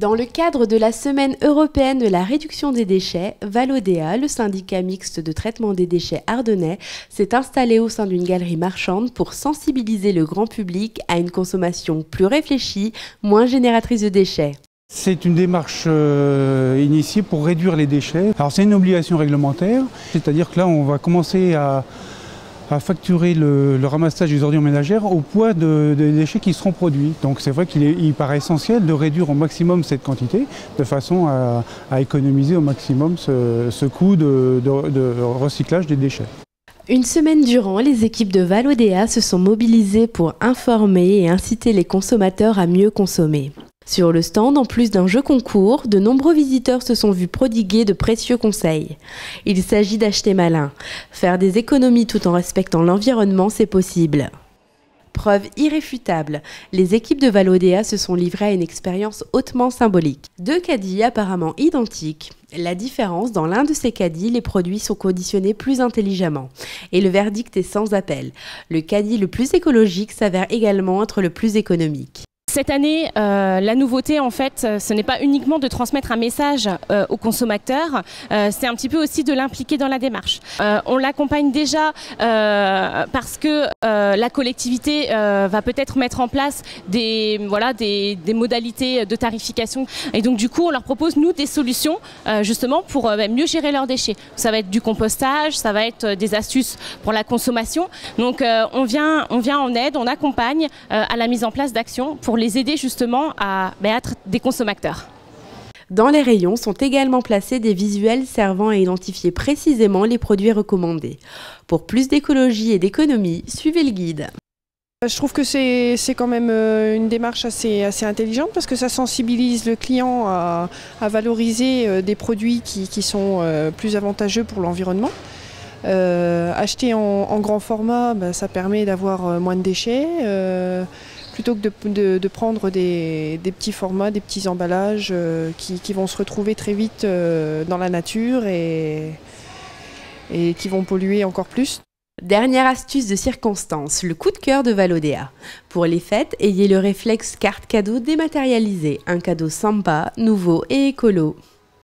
Dans le cadre de la Semaine européenne de la réduction des déchets, Valodea, le syndicat mixte de traitement des déchets ardennais, s'est installé au sein d'une galerie marchande pour sensibiliser le grand public à une consommation plus réfléchie, moins génératrice de déchets. C'est une démarche initiée pour réduire les déchets. Alors c'est une obligation réglementaire, c'est-à-dire que là on va commencer à facturer le ramassage des ordures ménagères au poids des déchets qui seront produits. Donc c'est vrai qu'il paraît essentiel de réduire au maximum cette quantité de façon à économiser au maximum ce coût de recyclage des déchets. Une semaine durant, les équipes de Valodea se sont mobilisées pour informer et inciter les consommateurs à mieux consommer. Sur le stand, en plus d'un jeu concours, de nombreux visiteurs se sont vus prodiguer de précieux conseils. Il s'agit d'acheter malin. Faire des économies tout en respectant l'environnement, c'est possible. Preuve irréfutable, les équipes de Valodea se sont livrées à une expérience hautement symbolique. Deux caddies apparemment identiques. La différence, dans l'un de ces caddies, les produits sont conditionnés plus intelligemment. Et le verdict est sans appel. Le caddie le plus écologique s'avère également être le plus économique. Cette année, la nouveauté, en fait, ce n'est pas uniquement de transmettre un message aux consommateurs, c'est un petit peu aussi de l'impliquer dans la démarche. On l'accompagne déjà parce que la collectivité va peut-être mettre en place des modalités de tarification. Et donc, du coup, on leur propose, nous, des solutions justement pour mieux gérer leurs déchets. Ça va être du compostage, ça va être des astuces pour la consommation. Donc, on vient en aide, on accompagne à la mise en place d'actions pour les aider justement à être des consommateurs. Dans les rayons sont également placés des visuels servant à identifier précisément les produits recommandés. Pour plus d'écologie et d'économie, suivez le guide. Je trouve que c'est quand même une démarche assez intelligente parce que ça sensibilise le client à valoriser des produits qui sont plus avantageux pour l'environnement. Acheter en grand format, ça permet d'avoir moins de déchets. Plutôt que de prendre des petits formats, des petits emballages qui vont se retrouver très vite dans la nature et qui vont polluer encore plus. Dernière astuce de circonstance, le coup de cœur de Valodea. Pour les fêtes, ayez le réflexe carte cadeau dématérialisée, un cadeau sympa, nouveau et écolo.